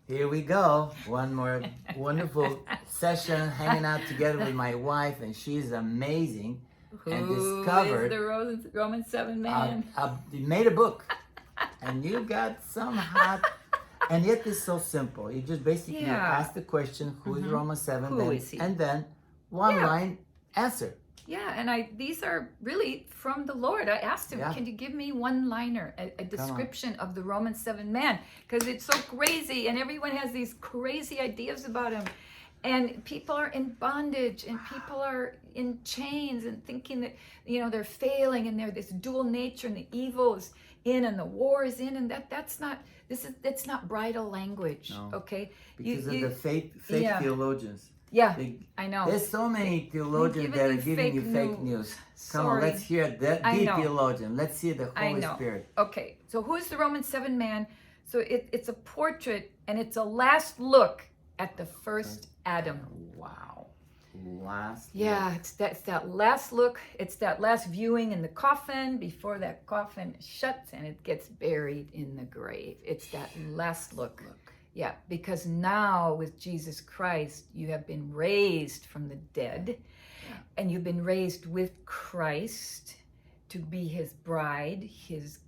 Here we go. One more wonderful session hanging out together with my wife, and she's amazing. And discovered Who is the Roman 7 man? You made a book, and you got some hot. And yet it's so simple. You just basically ask the question, who is Roman 7? Who is he? And then one line answer. Yeah, and these are really from the Lord. I asked him, can you give me one-liner, a description of the Roman 7 man? Because it's so crazy, and everyone has these crazy ideas about him. And people are in bondage, and people are in chains, and thinking that, they're failing, and they're this dual nature, and the evil is in, and the war is in, and that's not bridal language, okay? Because of the fake theologians. Yeah, I know. There's so many theologians that are giving you fake news. Come on, let's hear the theologian. Let's hear the Holy Spirit. Okay, so who's the Roman 7 man? So it's a portrait, and it's a last look at the first Adam. Wow. Last look. Yeah, it's that last look. It's that last viewing in the coffin before that coffin shuts and it gets buried in the grave. It's that last look. Yeah, because now with Jesus Christ, you have been raised from the dead, and you've been raised with Christ to be his bride, his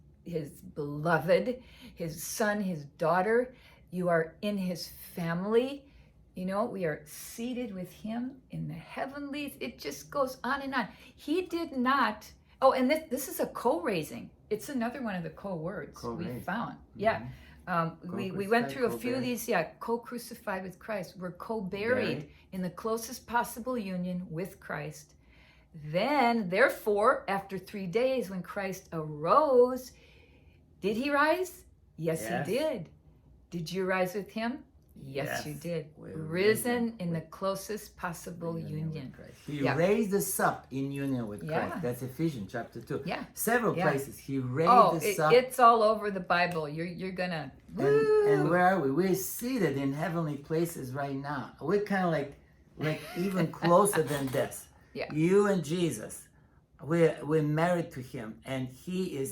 beloved, his son, his daughter. You are in his family. We are seated with him in the heavenlies. It just goes on and on. He did not, and this is a co-raising. It's another one of the co-words we found. Yeah. We went through a few of these, co-crucified with Christ. We're co-buried in the closest possible union with Christ. Then, therefore, after 3 days when Christ arose, did he rise? Yes, he did. Did you rise with him? Yes, you did. Risen in the closest possible union. He raised us up in union with Christ. That's Ephesians chapter 2. Yeah. Several places. He raised us up. It's all over the Bible. You're gonna. And where are we? We're seated in heavenly places right now. We're kind of like even closer than this. Yeah. You and Jesus. We're married to him, and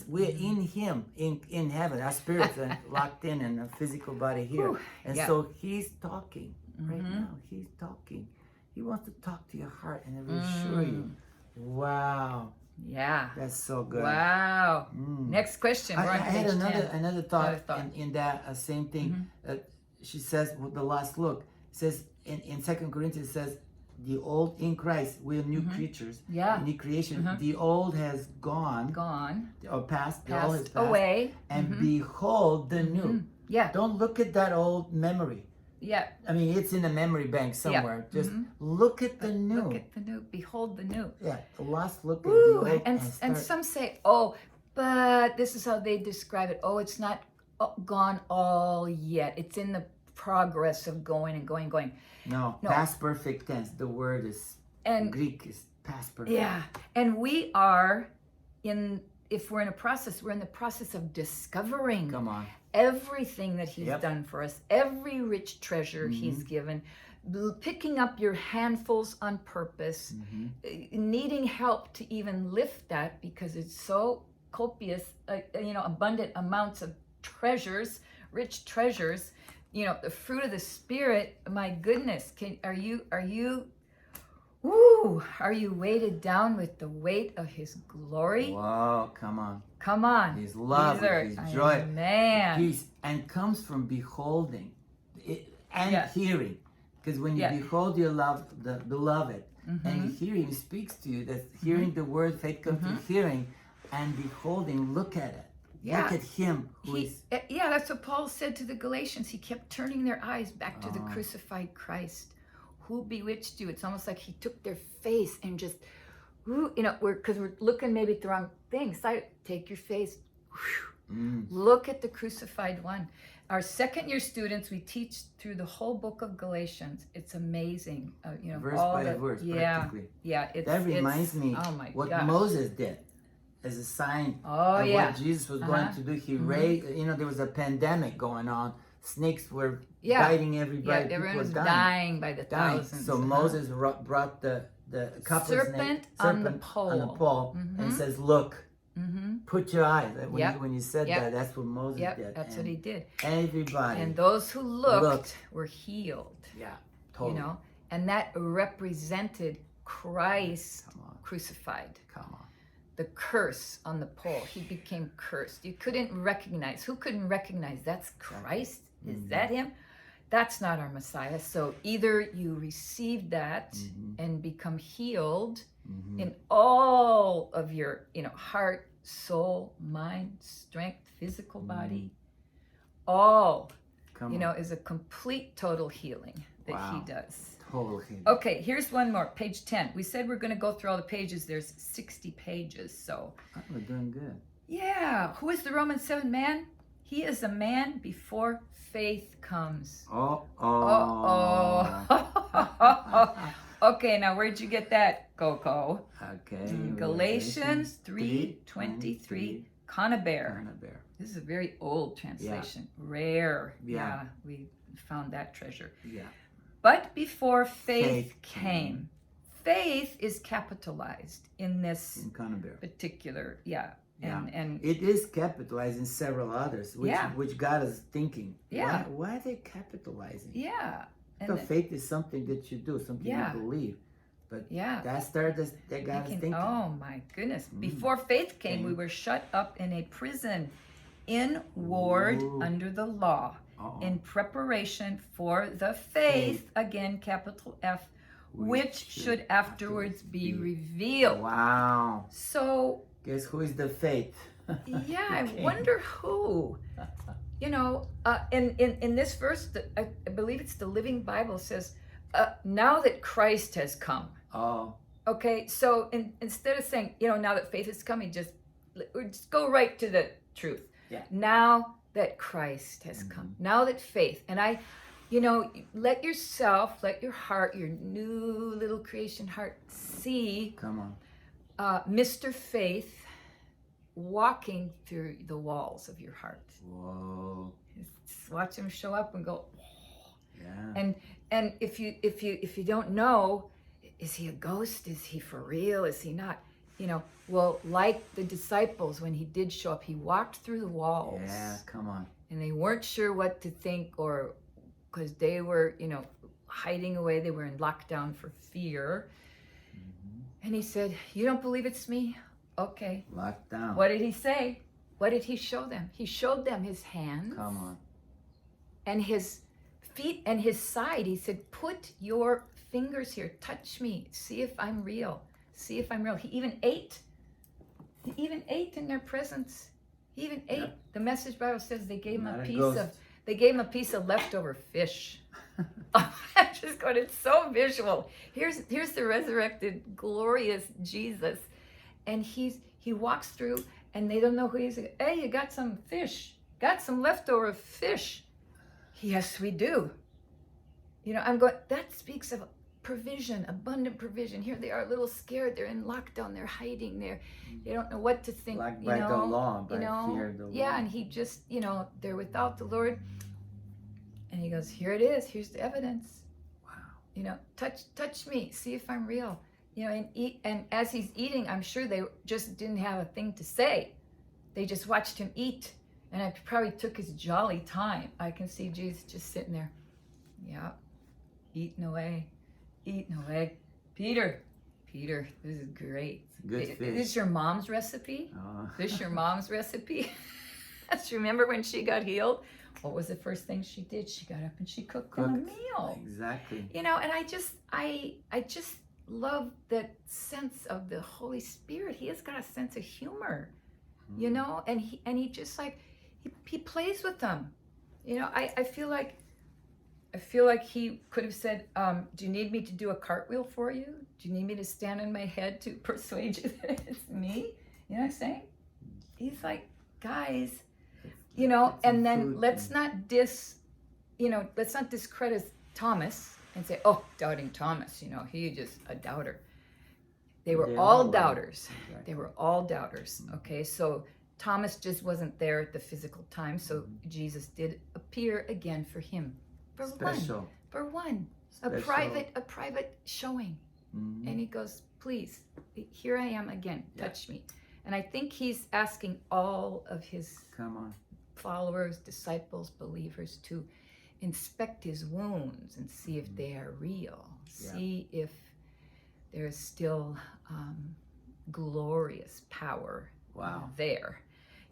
we're in him in heaven. Our spirits are locked in a physical body here. And so he's talking right now. He's talking. He wants to talk to your heart and reassure you. Wow. Yeah. That's so good. Wow. Next question. I had another thought in that same thing. She says with the last look. It says in 2 Corinthians, it says, the old in Christ, we're new creatures. Yeah. New creation. The old has gone. Or passed. The old has passed away. And behold the new. Yeah. Don't look at that old memory. Yeah. I mean, it's in a memory bank somewhere. Just look at the new. Look at the new. Behold the new. Yeah. The last look at the old. And some say, but this is how they describe it. It's not gone all yet. It's in the progress of going and going. No, past perfect tense. The word is, Greek is past perfect. Yeah, and we are if we're in a process, we're in the process of discovering everything that he's done for us, every rich treasure he's given, picking up your handfuls on purpose, needing help to even lift that because it's so copious, abundant amounts of treasures, rich treasures. The fruit of the Spirit, my goodness, are you weighted down with the weight of his glory? Wow, come on. His love, his joy, peace, and comes from beholding and hearing. Because when you behold your love, the beloved, and you hear him speaks to you, that's hearing the word, faith comes from hearing, and beholding, look at it. Yeah. Look at him that's what Paul said to the Galatians. He kept turning their eyes back to the crucified Christ. Who bewitched you? It's almost like he took their face and just, because we're looking maybe at the wrong thing. So take your face, look at the crucified one. Our second year students, we teach through the whole book of Galatians. It's amazing. Verse by verse, practically. Yeah. That reminds me what Moses did. As a sign of what Jesus was going to do. He raised, there was a pandemic going on. Snakes were biting everybody. Yeah, everyone was dying by the thousands. So Moses brought the copper serpent on the pole. And says, look, Put your eyes. When you said that, that's what Moses did. That's what he did. Everybody. And those who looked were healed. Yeah, totally. You know, and that represented Christ crucified. Come on. The curse on the pole. He became cursed. You couldn't recognize. Who couldn't recognize? That's Christ? Is that him? That's not our Messiah. So either you receive that and become healed in all of your, heart, soul, mind, strength, physical body. All, is a complete total healing that he does. Total healing. Okay, here's one more. Page 10. We said we're going to go through all the pages. There's 60 pages, so. We're doing good. Yeah. Who is the Roman 7 man? He is a man before faith comes. Okay, now where'd you get that, Coco? Okay. Galatians 3:23. Conabear. This is a very old translation. Yeah. Rare. Yeah, we found that treasure. Yeah. But before faith came. Faith is capitalized in this particular, And it is capitalized in several others, which got us thinking. Why are they capitalizing? Yeah. So faith is something that you do, something you believe. But that got us thinking. Oh my goodness. Before faith came, we were shut up in a prison, inward under the law, in preparation for the faith, again, capital F, which should afterwards be revealed. Wow. So guess who is the faith? I wonder who. In this verse, I believe it's the Living Bible says, now that Christ has come. Okay, so instead of saying, now that faith is coming, just go right to the truth. Yeah. Now that Christ has come. Now that faith. And let yourself, let your heart, your new little creation heart see. Come on. Mr. Faith walking through the walls of your heart. Whoa. Just watch him show up and go. Yeah. And if you don't know, is he a ghost? Is he for real? Is he not? Well, like the disciples, when he did show up, he walked through the walls. Yeah, come on. And they weren't sure what to think, or because they were, hiding away. They were in lockdown for fear. And he said, you don't believe it's me? Okay. Locked down. What did he say? What did he show them? He showed them his hands. Come on. And his feet and his side. He said, put your fingers here. Touch me. See if I'm real. See if I'm real. He even ate. He even ate in their presence. He even ate. Yep. The Message Bible says they gave him a piece of leftover fish. I'm just going, it's so visual. Here's the resurrected, glorious Jesus. And he walks through, and they don't know who he is. Hey, you got some fish. Got some leftover fish. Yes, we do. I'm going, that speaks of provision, abundant provision. Here they are, a little scared. They're in lockdown. They're hiding there. They don't know what to think. Like by the law, by fear of the law. Yeah, and he just, they're without the Lord. And he goes, here it is. Here's the evidence. Wow. Touch me. See if I'm real. And eat. And as he's eating, I'm sure they just didn't have a thing to say. They just watched him eat. And I probably took his jolly time. I can see Jesus just sitting there. Yeah. Eating away. Peter, this is great. Good fish. This is your mom's recipe? This is your mom's recipe? Remember when she got healed? What was the first thing she did? She got up and she cooked them a meal. Exactly. And I just love that sense of the Holy Spirit. He has got a sense of humor, and he just like, he plays with them. I feel like he could have said, do you need me to do a cartwheel for you? Do you need me to stand on my head to persuade you that it's me? You know what I'm saying? He's like, guys, and then let's not discredit Thomas and say, oh, doubting Thomas, he just a doubter. They were all doubters. Exactly. They were all doubters. Okay, so Thomas just wasn't there at the physical time, so Jesus did appear again for him. For one. A private showing. And he goes, please, here I am again, touch me. And I think he's asking all of his followers, disciples, believers to inspect his wounds and see if they are real. See if there's still glorious power there.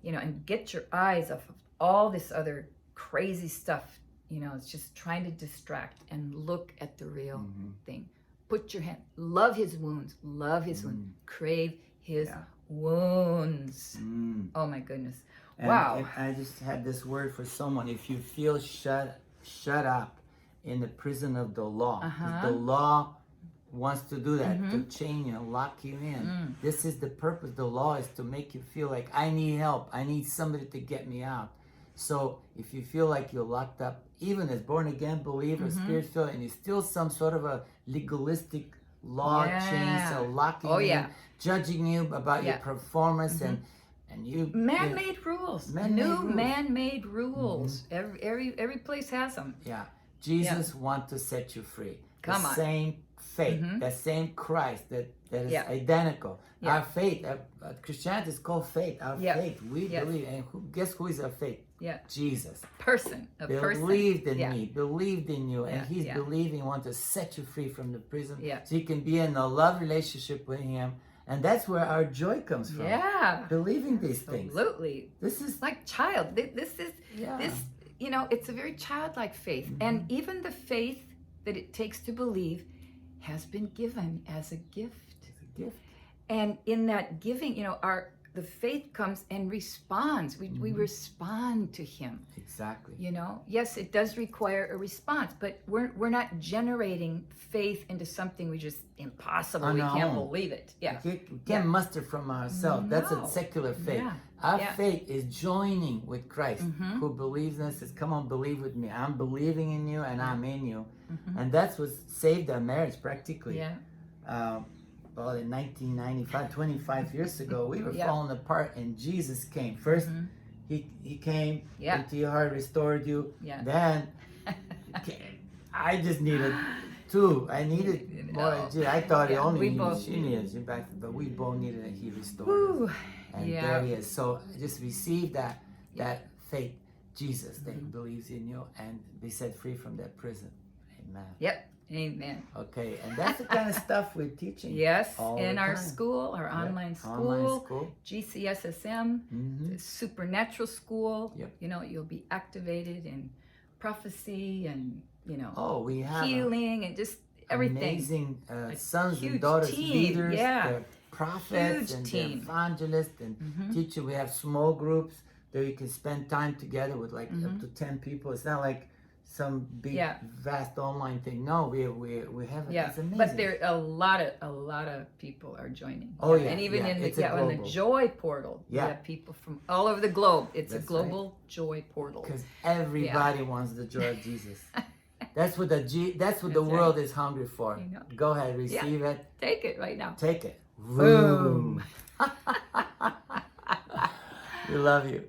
And get your eyes off of all this other crazy stuff. It's just trying to distract and look at the real thing. Put your hand, love his wounds, crave his wounds. Oh my goodness. And wow. I just had this word for someone. If you feel shut up in the prison of the law, the law wants to do that, to chain you, lock you in. This is the purpose. The law is to make you feel like I need help. I need somebody to get me out. So if you feel like you're locked up, even as born again believer, spirit filled, and it's still some sort of a legalistic law chain, so locking you, judging you about your performance and you man-made rules, man-made rules. Every place has them. Jesus wants to set you free. Come on. Same faith, that same Christ that is identical. Our faith, Christianity is called faith. Our faith, we believe, and guess who is our faith? Jesus. Believed in me, believed in you, and he's believing, wants to set you free from the prison, so you can be in a love relationship with him. And that's where our joy comes from. Believing these things. Absolutely. This is like child. This is it's a very childlike faith. And even the faith that it takes to believe has been given as a gift. It's a gift. And in that giving, the faith comes and responds. We respond to him. Exactly. Yes, it does require a response, but we're not generating faith into something we just impossible. We can't believe it. We can't muster from ourselves. That's a secular faith. Our faith is joining with Christ, who believes in us. Says, "Come on, believe with me. I'm believing in you, and I'm in you." And that's what saved our marriage practically. Well, in 1995, 25 years ago, we were falling apart, and Jesus came. First, he came into your heart, restored you. Then, I just needed two. I needed more. I thought he only needed, she needed you back, but we both needed it. He restored us. And there he is. So just receive that faith, Jesus, that believes in you, and be set free from that prison. Amen. Amen. Okay, and that's the kind of stuff we're teaching. In our school, our online school, GCSSM, the supernatural school. You'll be activated in prophecy and we have healing and just everything. Amazing sons and daughters, leaders, they're prophets and they're evangelists and teachers. We have small groups that you can spend time together with, like up to 10 people. It's not like some big vast online thing. No, we have it. It's amazing. But there a lot of people are joining. And even in the Joy portal, we have people from all over the globe. It's a global Joy portal. Because everybody wants the joy of Jesus. That's what the world is hungry for. Go ahead, receive it. Take it right now. Take it. Boom. We love you.